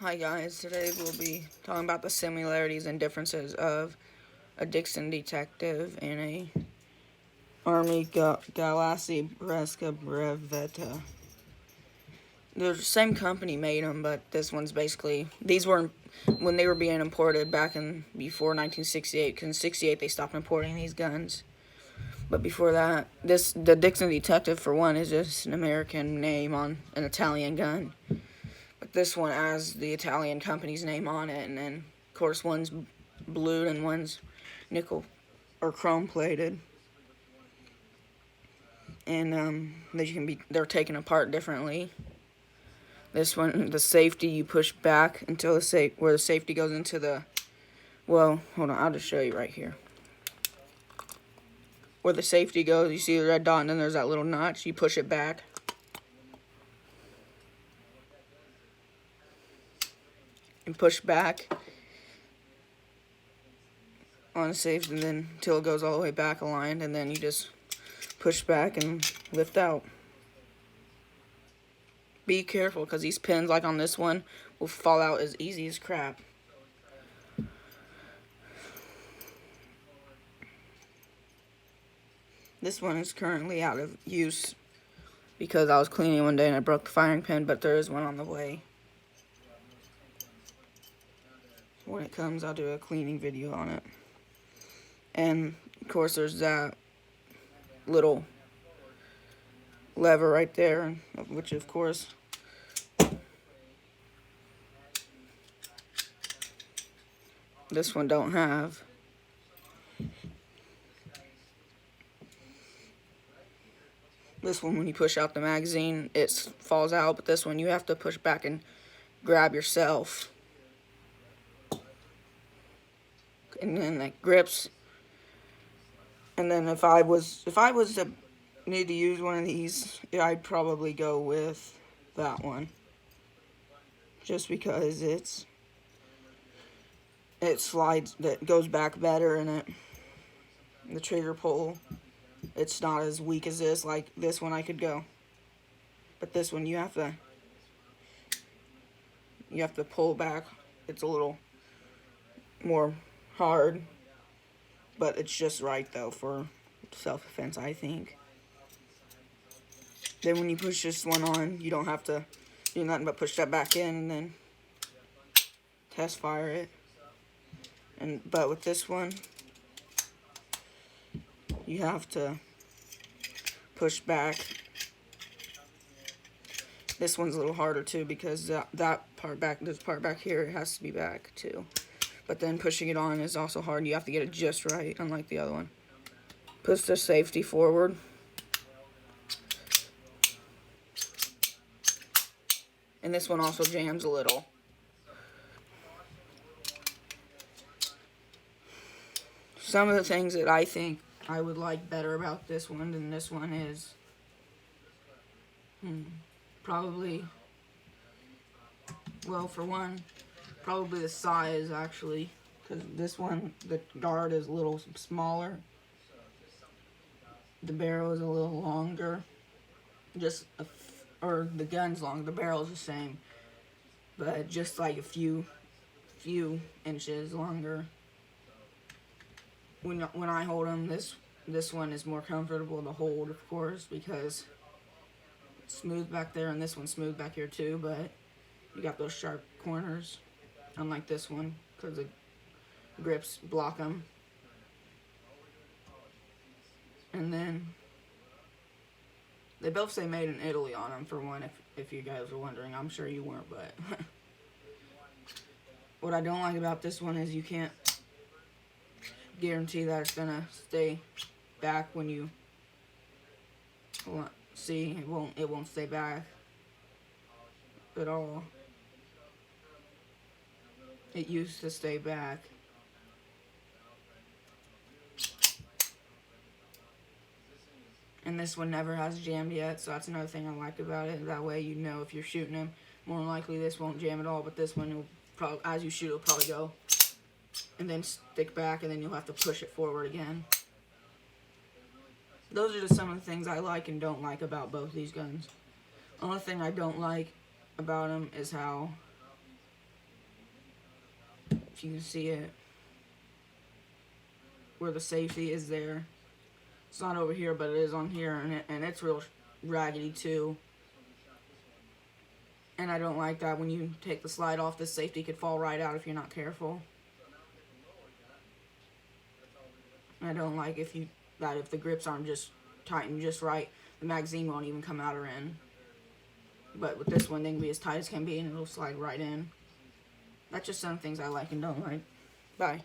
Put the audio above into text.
Hi guys, today we'll be talking about the similarities and differences of a Dickson detective and a Army galesi brevetta. The same company made them, but this one's basically, these were when they were being imported back in before 1968, because in 68 they stopped importing these guns. But before that, the Dickson detective, for one, is just an American name on an Italian gun. But this one has the Italian company's name on it, and then of course one's blued and one's nickel or chrome plated, and they're taken apart differently. This one, the safety, you push back until where the safety goes into the, well, hold on, I'll just show you right here. Where the safety goes, you see the red dot, and then there's that little notch. You push it back. And push back on the safety, and then until it goes all the way back aligned, and then you just push back and lift out. Be careful, because these pins, like on this one, will fall out as easy as crap. This one is currently out of use because I was cleaning one day and I broke the firing pin, but there is one on the way. When it comes, I'll do a cleaning video on it. And of course there's that little lever right there, which of course this one don't have. This one, when you push out the magazine, it falls out, but this one you have to push back and grab yourself. And then it grips. And then if I was to need to use one of these, I'd probably go with that one. Just because it slides, that goes back better, and the trigger pull, it's not as weak as this. Like this one I could go, but this one you have to pull back. It's a little more hard, but it's just right though for self-defense, I think. Then when you push this one on, you don't have to do nothing but push that back in and then test fire it. But with this one, you have to push back. This one's a little harder too, because that part back, this part back here, it has to be back too. But then pushing it on is also hard. You have to get it just right, unlike the other one. Push the safety forward. And this one also jams a little. Some of the things that I think I would like better about this one than this one is probably, well, for one, probably the size, actually, because this one, the guard is a little smaller, the barrel is a little longer, or the gun's long, the barrel's the same, but just like a few inches longer. When I hold them, this one is more comfortable to hold, of course, because it's smooth back there, and this one's smooth back here too, but you got those sharp corners, unlike this one, because the grips block them. And then they both say made in Italy on them, for one, if you guys were wondering. I'm sure you weren't, but what I don't like about this one is you can't guarantee that it's gonna stay back when you see. It won't stay back at all. It used to stay back. And this one never has jammed yet, so that's another thing I like about it. That way you know if you're shooting him, more than likely this won't jam at all, but this one, will probably, as you shoot, it'll probably go and then stick back, and then you'll have to push it forward again. Those are just some of the things I like and don't like about both these guns. The only thing I don't like about them is how if you can see it, where the safety is there. It's not over here, but it is on here, and it's real raggedy too. And I don't like that when you take the slide off, the safety could fall right out if you're not careful. And I don't like if the grips aren't just tightened just right, the magazine won't even come out or in. But with this one, they can be as tight as can be, and it'll slide right in. That's just some things I like and don't like. Bye.